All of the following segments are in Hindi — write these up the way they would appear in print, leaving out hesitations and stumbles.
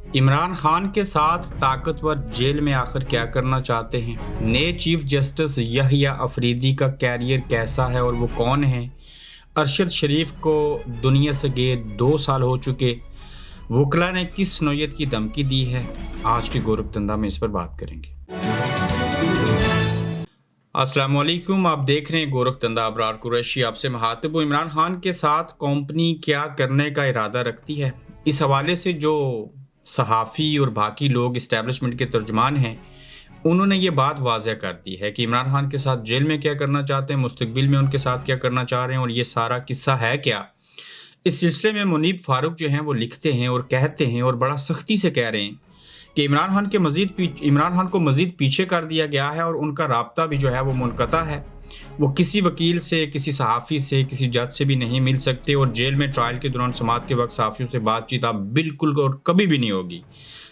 इमरान खान के साथ ताकतवर जेल में आखिर क्या करना चाहते हैं? नए चीफ जस्टिस यहिया अफरीदी का कैरियर कैसा है और वो कौन है? अरशद शरीफ को दुनिया से गए 2 साल हो चुके, वकला ने किस नौयत की धमकी दी है? आज की गोरखधंधा में इस पर बात करेंगे। अस्सलाम वालेकुम, आप देख रहे हैं गोरखधंधा। अबरार कुरैशी आपसे मुखातिब हूं। इमरान खान के साथ कंपनी क्या करने का इरादा रखती है, इस हवाले से जो सहाफ़ी और बाकी लोग इस्टेब्लिशमेंट के तर्जुमान हैं, उन्होंने ये बात वाज़ह कर दी है कि इमरान खान के साथ जेल में क्या करना चाहते हैं, मुस्तकबिल में उनके साथ क्या करना चाह रहे हैं और ये सारा किस्सा है क्या। इस सिलसिले में मुनीब फारूक जो हैं वो लिखते हैं और कहते हैं और बड़ा सख्ती से कह रहे हैं कि इमरान खान को मज़ीद पीछे कर दिया गया है और उनका राब्ता भी जो है वो मुनक़ता है। वो किसी वकील से, किसी सहाफ़ी से, किसी जज से भी नहीं मिल सकते और जेल में ट्रायल के दौरान समाअत के वक्त सहाफ़ियों से बातचीत अब बिल्कुल और कभी भी नहीं होगी।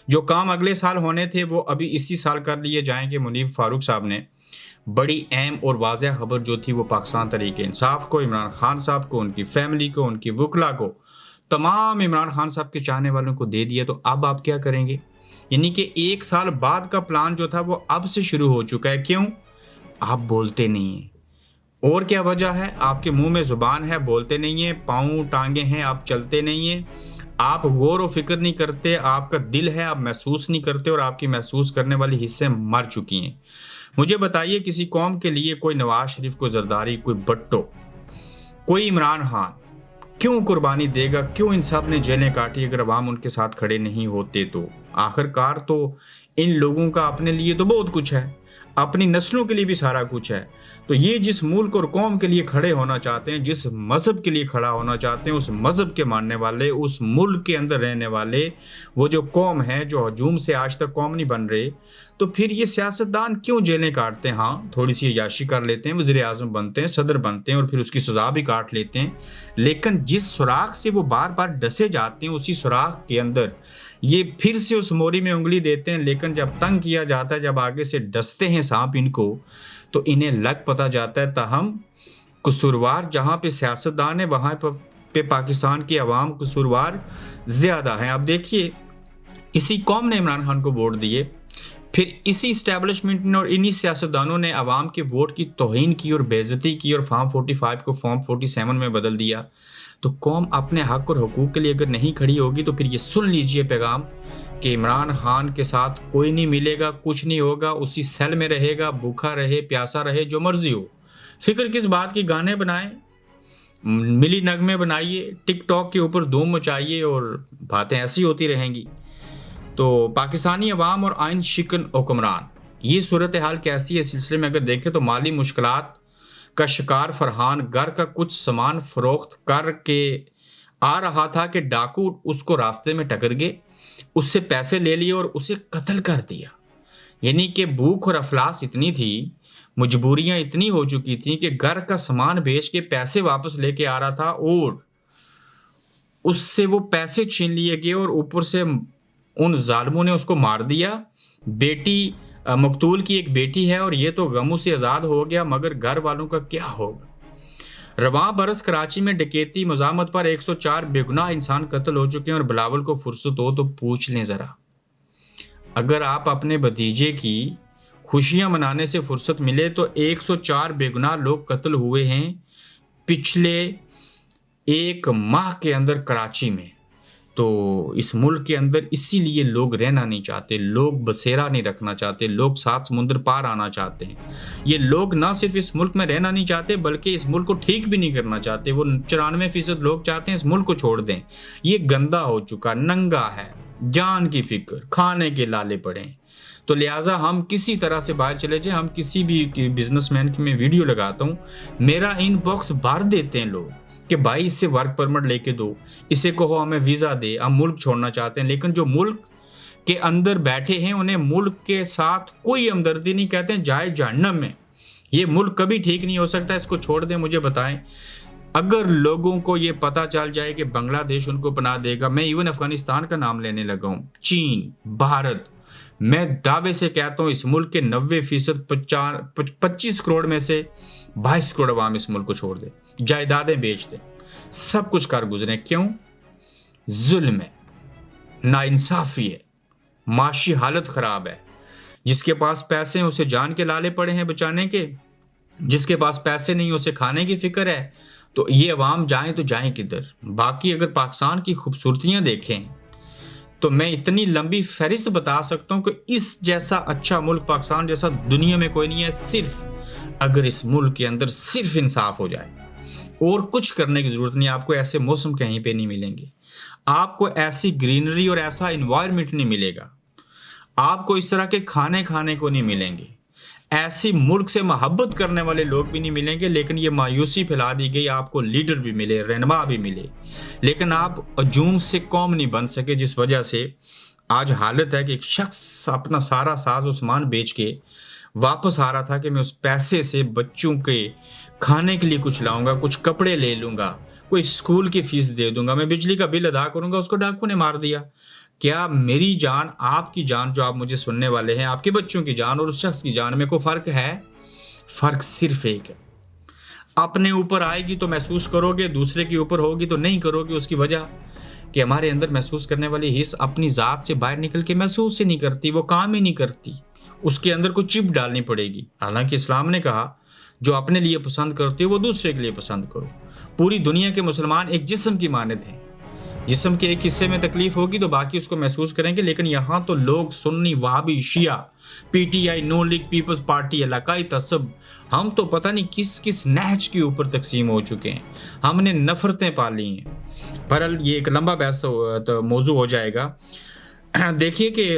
जो काम अगले साल होने थे वो अभी इसी साल कर लिए जाएंगे। मुनीब फारूक साहब ने बड़ी अहम और वाज़ह खबर जो थी वो पाकिस्तान तहरीक इंसाफ को, इमरान खान साहब को, उनकी फैमिली को, उनकी वकला को, तमाम इमरान खान साहब के चाहने वालों को दे दिया। तो अब आप क्या करेंगे? यानी कि 1 साल बाद का प्लान जो था वो अब से शुरू हो चुका है। क्यों? आप बोलते नहीं हैं। और क्या वजह है? आपके मुंह में ज़ुबान है, बोलते नहीं हैं, पाँव टांगे हैं, आप चलते नहीं हैं, आप गौर व फिक्र नहीं करते, आपका दिल है, आप महसूस नहीं करते और आपकी महसूस करने वाली हिस्से मर चुकी हैं। मुझे बताइए, किसी कौम के लिए कोई नवाज शरीफ, कोई जरदारी, कोई भट्टो, कोई इमरान खान क्यों कुर्बानी देगा? क्यों इन सब ने जेलें काटी अगर अवाम उनके साथ खड़े नहीं होते? तो आखिरकार तो इन लोगों का अपने लिए तो बहुत कुछ है, अपनी नस्लों के लिए भी सारा कुछ है। तो ये जिस मुल्क और कौम के लिए खड़े होना चाहते हैं, जिस मज़हब के लिए खड़ा होना चाहते हैं, उस मज़हब के मानने वाले, उस मुल्क के अंदर रहने वाले, वो जो कौम है, जो हजूम से आज तक कौम नहीं बन रहे, तो फिर ये सियासतदान क्यों जेलें काटते हैं? हाँ, थोड़ी सी अय्याशी कर लेते हैं, वज़ीर आज़म बनते हैं, सदर बनते हैं और फिर उसकी सज़ा भी काट लेते हैं। लेकिन जिस सुराख से वो बार बार डसे जाते हैं, उसी सुराख के अंदर ये फिर से उस मोरी में उंगली देते हैं। लेकिन जब तंग किया जाता है, जब आगे से डसते हैं सांप इनको, तो इन्हें लग पता जाता है ताहम कसूरवार जहाँ पे सियासतदान है, वहाँ पे पाकिस्तान की आवाम कसूरवार ज़्यादा है। आप देखिए, इसी कौम ने इमरान खान को वोट दिए, फिर इसी इस्टेब्लिशमेंट ने और इन्हीं सियासतदानों ने आवाम के वोट की तौहीन की और बेइज्जती की और फॉर्म 45 को फॉर्म 47 में बदल दिया। तो कौम अपने हक और हुकूक के लिए अगर नहीं खड़ी होगी तो फिर ये सुन लीजिए पैगाम कि इमरान खान के साथ कोई नहीं मिलेगा, कुछ नहीं होगा, उसी सेल में रहेगा, भूखा रहे, प्यासा रहे, जो मर्जी हो। फिक्र किस बात की? गाने बनाएं, मिली नगमे बनाइए, टिकटॉक के ऊपर धूम मचाइए और बातें ऐसी होती रहेंगी। तो पाकिस्तानी अवाम और आइन शिकन हुक्मरान, ये सूरत हाल कैसी है? इस सिलसिले में अगर देखें तो माली मुश्किलात का शिकार फरहान घर का कुछ सामान फरोख्त करके आ रहा था कि डाकू उसको रास्ते में टकर गए, उससे पैसे ले लिए और उसे कत्ल कर दिया। यानी कि भूख और अफलास इतनी थी, मजबूरियां इतनी हो चुकी थी कि घर का सामान बेच के पैसे वापस लेके आ रहा था और उससे वो पैसे छीन लिए गए और ऊपर से उन जालिमों ने उसको मार दिया। बेटी मकतूल की एक बेटी है और ये तो गमों से आज़ाद हो गया, मगर घर वालों का क्या होगा? रवां बरस कराची में डकैती मज़ामत पर 104 बेगुनाह इंसान कत्ल हो चुके हैं और बिलावल को फुर्सत हो तो पूछ लें ज़रा। अगर आप अपने भतीजे की खुशियां मनाने से फुर्सत मिले तो 104 बेगुनाह लोग कत्ल हुए हैं पिछले 1 माह के अंदर कराची में। तो इस मुल्क के अंदर इसीलिए लोग रहना नहीं चाहते, लोग बसेरा नहीं रखना चाहते, लोग सात समुंदर पार आना चाहते हैं। ये लोग ना सिर्फ इस मुल्क में रहना नहीं चाहते बल्कि इस मुल्क को ठीक भी नहीं करना चाहते। वो 94% लोग चाहते हैं इस मुल्क को छोड़ दें। ये गंदा हो चुका, नंगा है, जान की फिक्र, खाने के लाले पड़े हैं। तो लिहाजा हम किसी तरह से बाहर चले जाएं। हम किसी भी बिजनेसमैन की मैं वीडियो लगाता हूँ, मेरा इनबॉक्स भर देते हैं लोग कि भाई इससे वर्क परमिट लेके दो, इसे कहो हमें वीज़ा दे, हम मुल्क छोड़ना चाहते हैं। लेकिन जो मुल्क के अंदर बैठे हैं उन्हें मुल्क के साथ कोई हमदर्दी नहीं, कहते हैं जाए जहन्नम में, ये मुल्क कभी ठीक नहीं हो सकता, इसको छोड़ दें। मुझे बताएं, अगर लोगों को ये पता चल जाए कि बांग्लादेश उनको पनाह देगा, मैं इवन अफगानिस्तान का नाम लेने लगा हूँ, चीन, भारत, मैं दावे से कहता हूँ इस मुल्क के 90% 25 करोड़ में से 22 करोड़ अवाम इस मुल्क को छोड़ दे, जायदादें बेच दे, सब कुछ कर गुजरे। क्यों? जुल्म है, नाइंसाफी है, माशी हालत ख़राब है। जिसके पास पैसे हैं उसे जान के लाले पड़े हैं बचाने के, जिसके पास पैसे नहीं उसे खाने की फ़िक्र है। तो ये अवाम जाएँ तो जाएँ किधर? बाकी अगर पाकिस्तान की खूबसूरतियाँ देखें तो मैं इतनी लंबी फ़हरिस्त बता सकता हूँ कि इस जैसा अच्छा मुल्क पाकिस्तान जैसा दुनिया में कोई नहीं है, सिर्फ़ अगर इस मुल्क के अंदर सिर्फ़ इंसाफ़ हो जाए और कुछ करने की ज़रूरत नहीं है। आपको ऐसे मौसम कहीं पे नहीं मिलेंगे, आपको ऐसी ग्रीनरी और ऐसा एनवायरनमेंट नहीं मिलेगा, आपको इस तरह के खाने खाने को नहीं मिलेंगे, ऐसी मुल्क से मोहब्बत करने वाले लोग भी नहीं मिलेंगे। लेकिन ये मायूसी फैला दी गई, आपको लीडर भी मिले, रहनुमा भी मिले, लेकिन आप अजूम से कौम नहीं बन सके, जिस वजह से आज हालत है कि एक शख्स अपना सारा साज सामान बेच के वापस आ रहा था कि मैं उस पैसे से बच्चों के खाने के लिए कुछ लाऊंगा, कुछ कपड़े ले लूंगा, कोई स्कूल की फीस दे दूंगा, मैं बिजली का बिल अदा करूंगा, उसको डाकू ने मार दिया। क्या मेरी जान, आपकी जान, जो आप मुझे सुनने वाले हैं, आपके बच्चों की जान और उस शख्स की जान में कोई फ़र्क है? फ़र्क सिर्फ एक है, अपने ऊपर आएगी तो महसूस करोगे, दूसरे के ऊपर होगी तो नहीं करोगे। उसकी वजह कि हमारे अंदर महसूस करने वाली हिस्स अपनी ज़ात से बाहर निकल के महसूस ही नहीं करती, वो काम ही नहीं करती, उसके अंदर कोई चिप डालनी पड़ेगी। हालांकि इस्लाम ने कहा जो अपने लिए पसंद करते हो वो दूसरे के लिए पसंद करो। पूरी दुनिया के मुसलमान एक जिस्म की मानद हैं, जिस्म के एक हिस्से में तकलीफ होगी तो बाकी उसको महसूस करेंगे। लेकिन यहाँ तो लोग सुन्नी, वहाबी, शिया, पीटीआई, नो लीग, पीपल्स पार्टी, इलाकाई तसब, हम तो पता नहीं किस किस नहज के ऊपर तकसीम हो चुके हैं, हमने नफरतें पाली हैं। बहरहाल ये एक लंबा बहस तो मौजू हो जाएगा। देखिए कि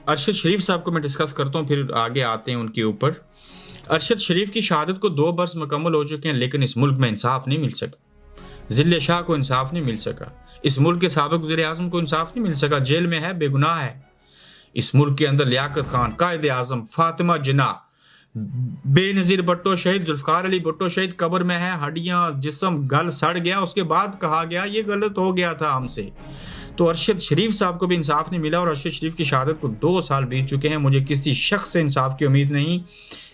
अरशद शरीफ साहब को मैं डिस्कस करता हूँ, फिर आगे आते हैं उनके ऊपर। अरशद शरीफ की शहादत को 2 बरस मुकम्मल हो चुके हैं, लेकिन इस मुल्क में इंसाफ नहीं मिल सका। जिले शाह को इंसाफ नहीं मिल सका, इस मुल्क के साबिक वज़ीर-ए-आज़म को इंसाफ नहीं मिल सका, जेल में है, बेगुनाह है। इस मुल्क के अंदर लियाकत खान, कायदे आज़म, फातिमा जिन्ना, बेनज़ीर भुट्टो शहीद, जुल्फ़िकार अली भुट्टो शहीद कब्र में है, हड्डियाँ, जिस्म गल सड़ गया, उसके बाद कहा गया ये गलत हो गया था हमसे। तो अरशद शरीफ साहब को भी इंसाफ नहीं मिला और अरशद शरीफ की शहादत को 2 साल बीत चुके हैं। मुझे किसी शख्स से इंसाफ की उम्मीद नहीं।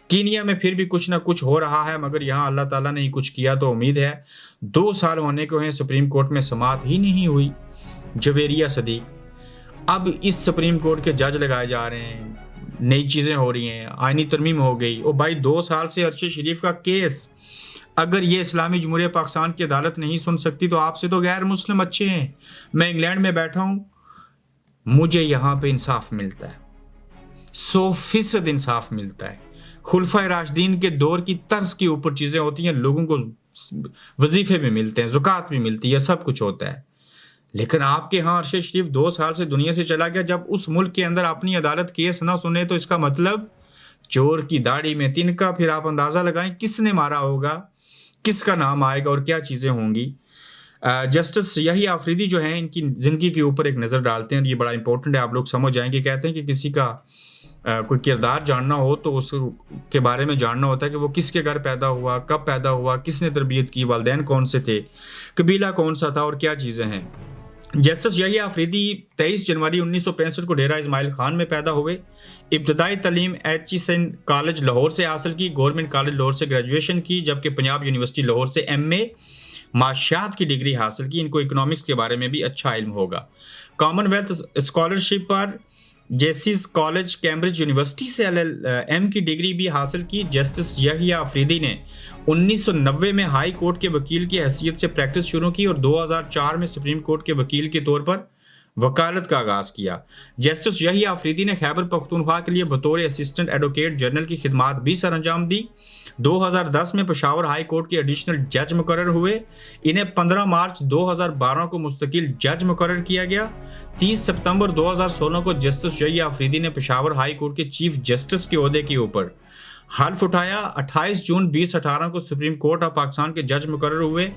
कीनिया में फिर भी कुछ ना कुछ हो रहा है, मगर यहाँ अल्लाह ताला ने ही कुछ किया तो उम्मीद है। 2 साल होने को हैं, सुप्रीम कोर्ट में समाअत ही नहीं हुई। जवेरिया सदीक, अब इस सुप्रीम कोर्ट के जज लगाए जा रहे हैं, नई चीज़ें हो रही हैं, आईनी तरमीम हो गई। और भाई 2 साल से अरशद शरीफ का केस, अगर ये इस्लामी जमहूरिया पाकिस्तान की अदालत नहीं सुन सकती तो आपसे तो गैर मुस्लिम अच्छे हैं। मैं इंग्लैंड में बैठा हूँ, मुझे यहाँ पे इंसाफ मिलता है, 100% इंसाफ मिलता है। खुलफा राशिदीन के दौर की तर्ज के ऊपर चीज़ें होती हैं, लोगों को वजीफे भी मिलते हैं, ज़कात भी मिलती है, सब कुछ होता है। लेकिन आपके यहाँ अरशद शरीफ 2 साल से दुनिया से चला गया। जब उस मुल्क के अंदर अपनी अदालत केस ना सुने तो इसका मतलब चोर की दाढ़ी में तिनका। फिर आप अंदाज़ा लगाएं किसने मारा होगा, किसका नाम आएगा और क्या चीज़ें होंगी। जस्टिस यही आफरीदी जो हैं, इनकी ज़िंदगी के ऊपर एक नज़र डालते हैं, ये बड़ा इंपॉर्टेंट है, आप लोग समझ जाएंगे। कहते हैं कि किसी का कोई किरदार जानना हो तो उसके बारे में जानना होता है कि वो किसके घर पैदा हुआ, कब पैदा हुआ, किसने तरबियत की, वालिदैन कौन से थे, कबीला कौन सा था और क्या चीज़ें हैं। जस्टिस यही आफरीदी 23 जनवरी 1965 को डेरा इस्माइल खान में पैदा हुए। इब्तदाई तालीम HESN कॉलेज लाहौर से हासिल की, गवर्नमेंट कॉलेज लाहौर से ग्रेजुएशन की, जबकि पंजाब यूनिवर्सिटी लाहौर से MA माशियात की डिग्री हासिल की। इनको इकोनॉमिक्स के बारे में भी अच्छा इल्म होगा। कॉमनवेल्थ स्कॉलरशिप पर जेसिस कॉलेज कैम्ब्रिज यूनिवर्सिटी से LLM की डिग्री भी हासिल की। जस्टिस यहिया अफरीदी ने 1990 में हाई कोर्ट के वकील की हैसियत से प्रैक्टिस शुरू की और 2004 में सुप्रीम कोर्ट के वकील के तौर पर वकालत का आगाज किया। जस्टिस यहिया अफरीदी ने खैबर पख्तूनख्वा के लिए बतौर असिस्टेंट एडवोकेट जनरल की खिदमात भी सर अंजाम दी। 2010 में पेशावर हाई कोर्ट के एडिशनल जज मुकर्रर हुए। इन्हें 15 मार्च 2012 को मुस्तकिल जज मुकर्रर किया गया। 30 सितंबर 2016 को जस्टिस यहिया अफरीदी ने पेशावर हाई कोर्ट के चीफ जस्टिस के ओहदे के ऊपर हल्फ उठाया। 28 जून 2018 को सुप्रीम कोर्ट ऑफ पाकिस्तान के जज मुकर्रर हुए।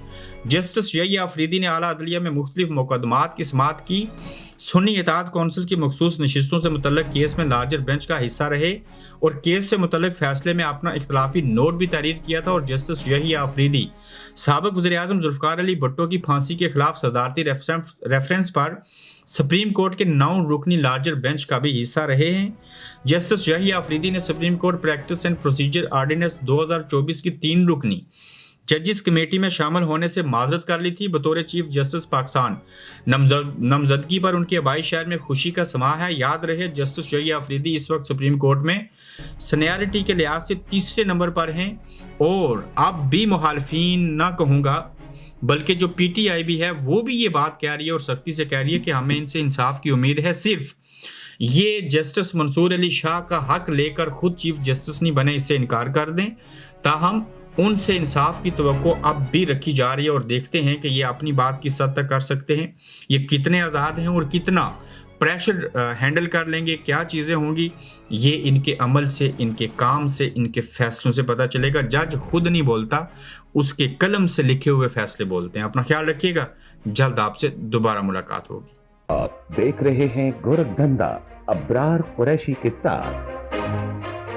जस्टिस यहिया अफरीदी ने आला अदलिया में मुख्तलिफ मुकदमात की समाअत की। सुन्नी इत्तेहाद कौंसिल की मखसूस नशिस्तों से मुतल्लिक केस में लार्जर बेंच का हिस्सा रहे और केस से मुतल्लिक फैसले में अपना इख्तलाफी नोट भी तहरीर किया था। और जस्टिस यहिया अफरीदी साबिक वज़ीर-ए-आज़म जुल्फ़िकार अली भुट्टो की फांसी के खिलाफ सदारती रेफरेंस पर सुप्रीम कोर्ट के 9 रुकनी लार्जर बेंच का भी हिस्सा रहे हैं। जस्टिस यहिया अफरीदी ने Supreme Court practice and procedure ordinance 2024 की 3 रुकनी जजिस कमेटी में शामिल होने से माजरत कर ली थी। बतौर चीफ जस्टिस पाकिस्तान नामजदगी पर उनके आबाई शहर में खुशी का समा है। याद रहे जस्टिस शोइया अफरीदी इस वक्त सुप्रीम कोर्ट में सीनियरिटी के लिहाज से तीसरे नंबर पर हैं और अब भी मुखालफीन ना कहूँगा बल्कि जो पीटीआई भी है वो भी ये बात कह रही है और सख्ती से कह रही है कि हमें इनसे इंसाफ की उम्मीद है। सिर्फ ये जस्टिस मंसूर अली शाह का हक लेकर खुद चीफ जस्टिस नहीं बने इससे इनकार कर दें। ताहम उनसे इंसाफ की तवक्को अब भी रखी जा रही है और देखते हैं कि ये अपनी बात किस हद तक कर सकते हैं, ये कितने आज़ाद हैं और कितना प्रेशर हैंडल कर लेंगे, क्या चीज़ें होंगी, ये इनके अमल से, इनके काम से, इनके फैसलों से पता चलेगा। जज खुद नहीं बोलता, उसके कलम से लिखे हुए फैसले बोलते हैं। अपना ख्याल रखिएगा, जल्द आपसे दोबारा मुलाकात होगी। आप देख रहे हैं गोरखधंधा अब्रार कुरैशी के साथ।